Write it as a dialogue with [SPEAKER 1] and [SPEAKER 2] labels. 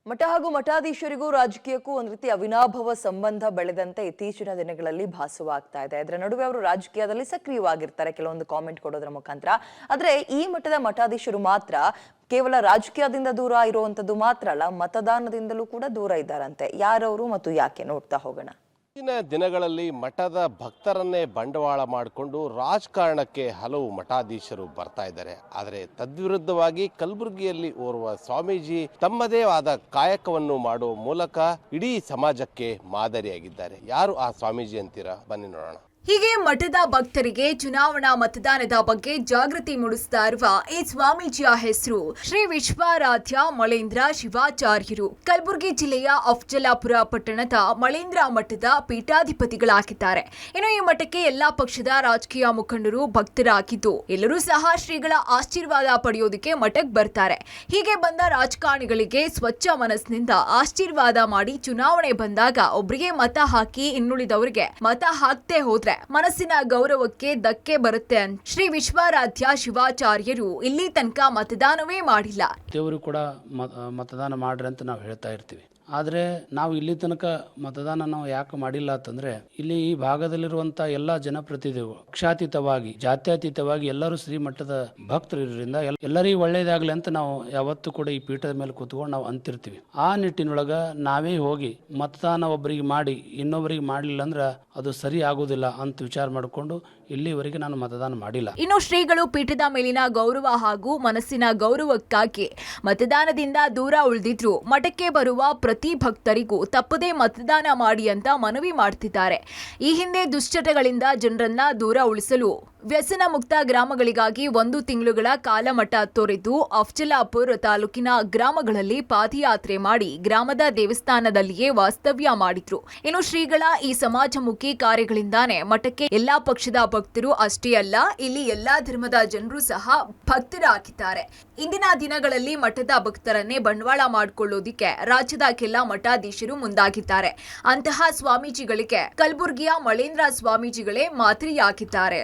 [SPEAKER 1] ಮಠ ಹಾಗೂ ಮಠಾಧೀಶರಿಗೂ ರಾಜಕೀಯಕ್ಕೂ ಒಂದು ರೀತಿ ಅವಿನಾಭಾವ ಸಂಬಂಧ ಬೆಳೆದಂತೆ ಇತ್ತೀಚಿನ ದಿನಗಳಲ್ಲಿ ಭಾಸವಾಗ್ತಾ ಇದೆ. ಇದರ ನಡುವೆ ಅವರು ರಾಜಕೀಯದಲ್ಲಿ ಸಕ್ರಿಯವಾಗಿರ್ತಾರೆ ಕೆಲವೊಂದು ಕಾಮೆಂಟ್ ಕೊಡೋದ್ರ ಮುಖಾಂತರ. ಆದ್ರೆ ಈ ಮಠದ ಮಠಾಧೀಶರು ಮಾತ್ರ ಕೇವಲ ರಾಜಕೀಯದಿಂದ ದೂರ ಇರುವಂತದ್ದು ಮಾತ್ರ ಅಲ್ಲ, ಮತದಾನದಿಂದಲೂ ಕೂಡ ದೂರ ಇದ್ದಾರಂತೆ. ಯಾರವರು ಮತ್ತು ಯಾಕೆ ನೋಡ್ತಾ ಹೋಗೋಣ.
[SPEAKER 2] ಇಂದಿನ ದಿನಗಳಲ್ಲಿ ಮಠದ ಭಕ್ತರನ್ನೇ ಬಂಡವಾಳ ಮಾಡಿಕೊಂಡು ರಾಜಕಾರಣಕ್ಕೆ ಹಲವು ಮಠಾಧೀಶರು ಬರ್ತಾ ಇದ್ದಾರೆ. ಆದರೆ ತದ್ವಿರುದ್ಧವಾಗಿ ಕಲಬುರಗಿಯಲ್ಲಿ ಓರ್ವ ಸ್ವಾಮೀಜಿ ತಮ್ಮದೇ ಆದ ಕಾಯಕವನ್ನು ಮಾಡುವ ಮೂಲಕ ಇಡೀ ಸಮಾಜಕ್ಕೆ ಮಾದರಿಯಾಗಿದ್ದಾರೆ. ಯಾರು ಆ ಸ್ವಾಮೀಜಿ ಅಂತೀರಾ? ಬನ್ನಿ ನೋಡೋಣ.
[SPEAKER 3] ಹೀಗೆ ಮಠದ ಭಕ್ತರಿಗೆ ಚುನಾವಣಾ ಮತದಾನದ ಬಗ್ಗೆ ಜಾಗೃತಿ ಮೂಡಿಸ್ತಾ ಇರುವ ಈ ಸ್ವಾಮೀಜಿಯ ಹೆಸರು ಶ್ರೀ ವಿಶ್ವಾರಾಧ್ಯ ಮಳೇಂದ್ರ ಶಿವಾಚಾರ್ಯರು. ಕಲಬುರಗಿ ಜಿಲ್ಲೆಯ ಅಫಜಲಾಪುರ ಪಟ್ಟಣದ ಮಳೇಂದ್ರ ಮಠದ ಪೀಠಾಧಿಪತಿಗಳಾಗಿದ್ದಾರೆ. ಇನ್ನು ಈ ಮಠಕ್ಕೆ ಎಲ್ಲಾ ಪಕ್ಷದ ರಾಜಕೀಯ ಮುಖಂಡರು ಭಕ್ತರಾಗಿದ್ದು ಎಲ್ಲರೂ ಸಹ ಶ್ರೀಗಳ ಆಶೀರ್ವಾದ ಪಡೆಯೋದಕ್ಕೆ ಮಠಕ್ಕೆ ಬರ್ತಾರೆ. ಹೀಗೆ ಬಂದ ರಾಜಕಾರಣಿಗಳಿಗೆ ಸ್ವಚ್ಛ ಮನಸ್ಸಿನಿಂದ ಆಶೀರ್ವಾದ ಮಾಡಿ ಚುನಾವಣೆ ಬಂದಾಗ ಒಬ್ಬರಿಗೆ ಮತ ಹಾಕಿ ಇನ್ನುಳಿದವರಿಗೆ ಮತ ಹಾಕ್ತೆ ಹೋದ್ರೆ ಮನಸ್ಸಿನ ಗೌರವಕ್ಕೆ ಧಕ್ಕೆ ಬರುತ್ತೆ ಅಂತ ಶ್ರೀ ವಿಶ್ವಾರಾಧ್ಯ ಶಿವಾಚಾರ್ಯರು ಇಲ್ಲಿ ತನಕ ಮತದಾನವೇ ಮಾಡಿಲ್ಲ.
[SPEAKER 4] ದೇವರು ಕೂಡ ಮತದಾನ ಮಾಡ್ರಿ ಅಂತ ನಾವು ಹೇಳ್ತಾ ಇರ್ತೀವಿ. ಆದರೆ ನಾವು ಇಲ್ಲಿ ತನಕ ಮತದಾನ ನಾವು ಯಾಕೆ ಮಾಡಿಲ್ಲ ಅಂತಂದ್ರೆ ಇಲ್ಲಿ ಈ ಭಾಗದಲ್ಲಿರುವಂತ ಎಲ್ಲಾ ಜನಪ್ರತಿನಿಧಿಗಳು ಪಕ್ಷಾತೀತವಾಗಿ ಜಾತ್ಯತೀತವಾಗಿ ಎಲ್ಲರೂ ಶ್ರೀಮಠದ ಭಕ್ತರಿರೋದ್ರಿಂದ ಎಲ್ಲರಿಗೂ ಒಳ್ಳೇದಾಗ್ಲಿ ಅಂತ ನಾವು ಯಾವತ್ತೂ ಕೂಡ ಈ ಪೀಠದ ಮೇಲೆ ಕೂತ್ಕೊಂಡು ನಾವು ಅಂತಿರ್ತೀವಿ. ಆ ನಿಟ್ಟಿನೊಳಗ ನಾವೇ ಹೋಗಿ ಮತದಾನ ಒಬ್ಬರಿಗೆ ಮಾಡಿ ಇನ್ನೊಬ್ಬರಿಗೆ ಮಾಡಲಿಲ್ಲ ಅಂದ್ರೆ ಅದು ಸರಿ ಆಗೋದಿಲ್ಲ ಅಂತ ವಿಚಾರ ಮಾಡಿಕೊಂಡು ಇಲ್ಲಿವರೆಗೆ ನಾನು ಮತದಾನ ಮಾಡಿಲ್ಲ.
[SPEAKER 3] ಇನ್ನು ಶ್ರೀಗಳು ಪೀಠದ ಮೇಲಿನ ಗೌರವ ಹಾಗೂ ಮನಸ್ಸಿನ ಗೌರವಕ್ಕಾಗಿ ಮತದಾನದಿಂದ ದೂರ ಉಳಿದಿದ್ರು ಮಠಕ್ಕೆ ಬರುವ ಪ್ರತಿ ಭಕ್ತರಿಗೂ ತಪ್ಪದೇ ಮತದಾನ ಮಾಡಿ ಅಂತ ಮನವಿ ಮಾಡ್ತಿದ್ದಾರೆ. ಈ ಹಿಂದೆ ದುಶ್ಚಟಗಳಿಂದ ಜನರನ್ನ ದೂರ ಉಳಿಸಲು ವ್ಯಸನ ಮುಕ್ತ ಗ್ರಾಮಗಳಿಗಾಗಿ 1 ತಿಂಗಳುಗಳ ಕಾಲ ಮಠ ತೊರೆದು ಅಫಜಲಾಪುರ ತಾಲೂಕಿನ ಗ್ರಾಮಗಳಲ್ಲಿ ಪಾದಯಾತ್ರೆ ಮಾಡಿ ಗ್ರಾಮದ ದೇವಸ್ಥಾನದಲ್ಲಿಯೇ ವಾಸ್ತವ್ಯ ಮಾಡಿದ್ರು. ಇನ್ನು ಶ್ರೀಗಳ ಈ ಸಮಾಜಮುಖಿ ಕಾರ್ಯಗಳಿಂದಾನೇ ಮಠಕ್ಕೆ ಎಲ್ಲಾ ಪಕ್ಷದ ಭಕ್ತರು ಅಷ್ಟೇ ಅಲ್ಲ, ಇಲ್ಲಿ ಎಲ್ಲಾ ಧರ್ಮದ ಜನರು ಸಹ ಭಕ್ತರಾಗಿದ್ದಾರೆ. ಇಂದಿನ ದಿನಗಳಲ್ಲಿ ಮಠದ ಭಕ್ತರನ್ನೇ ಬಂಡವಾಳ ಮಾಡಿಕೊಳ್ಳೋದಿಕ್ಕೆ ರಾಜ್ಯದ ಕೆಲ ಮಠಾಧೀಶರು ಮುಂದಾಗಿದ್ದಾರೆ. ಅಂತಹ ಸ್ವಾಮೀಜಿಗಳಿಗೆ ಕಲಬುರಗಿಯ ಮಳೇಂದ್ರ ಸ್ವಾಮೀಜಿಗಳೇ ಮಾದರಿಯಾಗಿದ್ದಾರೆ.